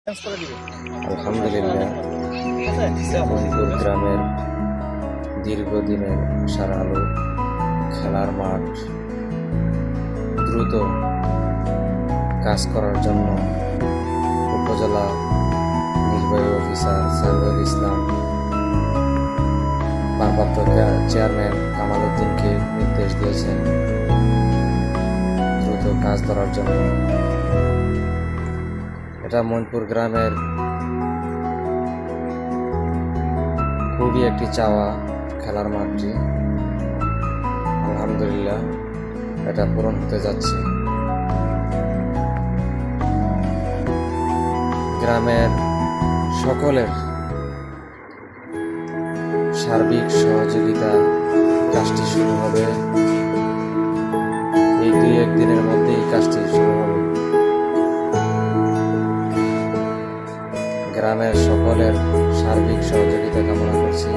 আলহামদুলিল্লাহ, মইনপুর গ্রামের দীর্ঘদিনের সারালো খেলার মাঠ দ্রুত কাজ করার জন্য উপজেলা নির্বাহী অফিসার সাইফুল ইসলাম ভারপ্রাপ্ত চেয়ারম্যান কামাল উদ্দিনকে নির্দেশ দিয়েছেন দ্রুত কাজ ধরার জন্য। এটা মইনপুর গ্রামের খুবই একটি চাওয়া খেলার মাঠটি। আলহামদুলিল্লাহ, এটা পূরণ হতে যাচ্ছে। গ্রামের সকলের সার্বিক সহযোগিতা কাজটি শুরু হবে। এই 2-1 দিনের মধ্যেই কাজটি শুরু হবে। গ্রামের সকলের সার্বিক সহযোগিতা কামনা করছি।